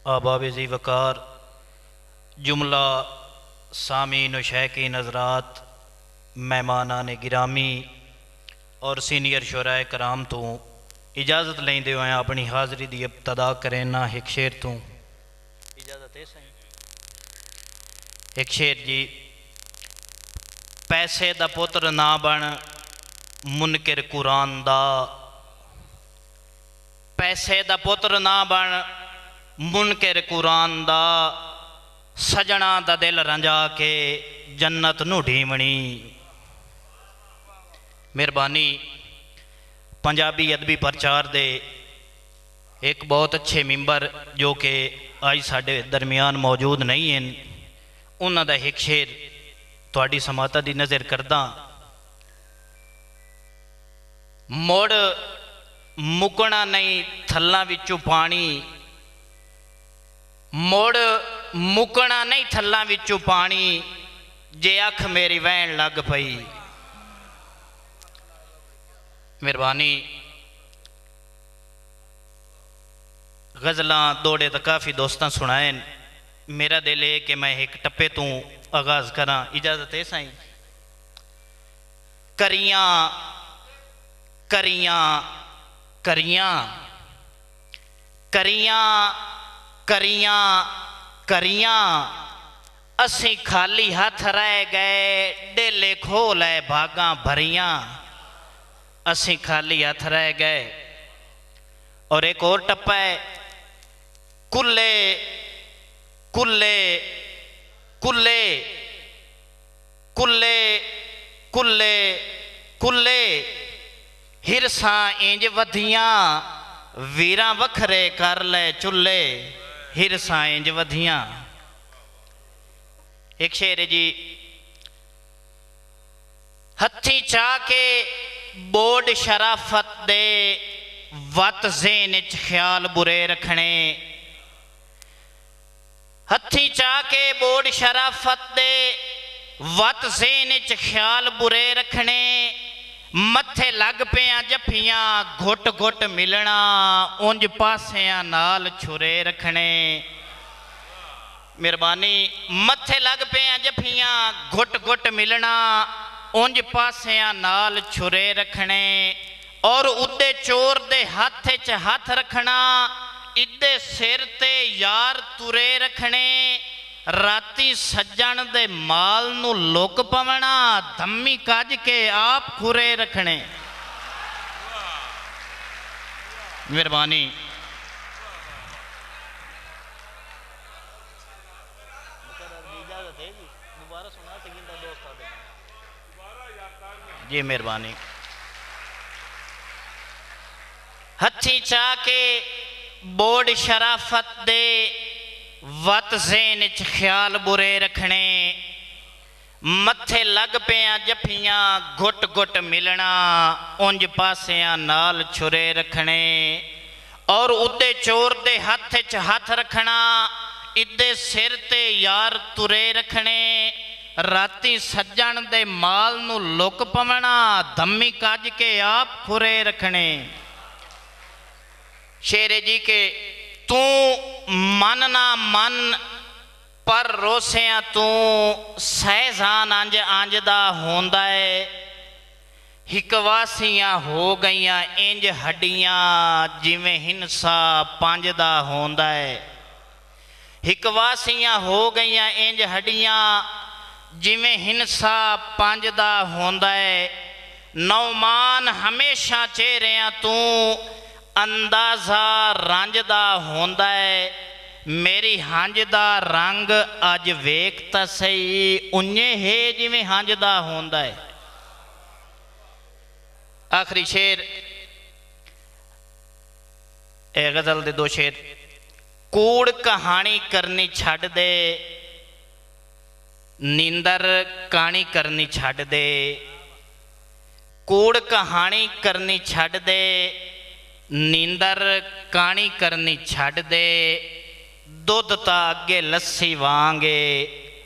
आबाब ज़ी वकार, जुमला सामीन व शैकीन हज़रात, मेहमानान गिरामी और सीनियर शुराए कराम तो इजाज़त लेंदे हुए अपनी हाज़री की इब्तदा करें ना एक शेर तो इजाज़त है सही। एक शेर जी, पैसे दा पुत्र ना बन मुनकिर कुरान दा, पैसे दा पुत्र ना बन मुनकिर कुरान दा, सजना दा दिल रंजा के जन्नत नू ढीवनी। मेहरबानी पंजाबी अदबी प्रचार दे एक बहुत अच्छे मिंबर जो कि आज साढ़े दरमियान मौजूद नहीं हैं, उन्हों का एक शेर थोड़ी समाता की नज़र करदा। मुड़ मुकना नहीं थल्लां विचों पानी, मुड़ मुकना नहीं थल्लां विचों पानी, जे अख मेरी वहन लग पई। मेहरबानी गज़लां दौड़े तो काफ़ी दोस्तां सुनाए, मेरा दिल है कि मैं एक टप्पे तो आगाज़ करा, इजाज़त है साईं। करियां करियां करियां करियां करियां करियां, असी खाली हथ रह गए डेले खो लै भागां भरियां, असी खाली हथ रह गए। और एक और टप्पा है, कुल्ले कुल्ले कुल्ले कुल्ले कुल्ले कुल्ले, हिरसा इंज वधियां वीरां वखरे कर ले चुल्ले, हिरसा इंज वधियां। एक शेर जी, हथी चा के बोर्ड शराफत दे वत ज़ेन च ख्याल बुरे रखने, हथी चा के बोर्ड शराफत दे वत ज़ेन च ख्याल बुरे रखने, मत्थे लग पियां जफियां घुट घुट मिलना, उंज पासियां नाल छुरे रखने। मेहरबानी मत्थे लग पियां जफियां घुट घुट मिलना, उंज पासियां नाल छुरे रखने। और उदे चोर दे हाथ च हाथ रखना, इदे सिर ते यार तुरे रखने, राती सज्जन दे माल नू लुक पवना, धम्मी कज के आप खुरे रखने। मेहरबानी जी, मेहरबानी। हथी चा के बोर्ड शराफत दे वत ज़ेन च ख्याल बुरे रखने, मत्थे लग पियां जफियां घुट घुट मिलना, उंज पासियां नाल छुरे रखने। और उदे चोर दे हथ च हथ रखना, इदे सिर ते यार तुरे रखने, राती सज्जन दे माल नू लुक पवना, धम्मी कज के आप खुरे रखने। शेरे जी के तू मन ना मन पर रोसिया तू सहजान अंज अंजदा होंदा है, हिकवासियां हो गईयां इंज हड्डियां जिवें हिंसा पंजदा होंदा है, हिकवासियां हो गईयां इंज हड्डियां जिवें हिंसा पंजदा होंदा है। नौमान हमेशा चेहरियां तू अंदाजा रंजदा होंदा है, मेरी हंज दा रंग अज वेख तां सही, उन्ने है जिवें हंज दा होंदा है। आखिरी शेर ए गज़ल दे दो शेर, कूड़ कहानी करनी छड्ड दे, नींदर कहानी करनी छड्ड दे, कूड़ कहानी करनी छड्ड दे, नींदर कहानी करनी छड्ड दे, दुध तां अगे लस्सी वांगे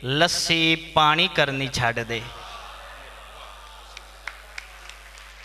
लस्सी पानी करनी छड्ड दे।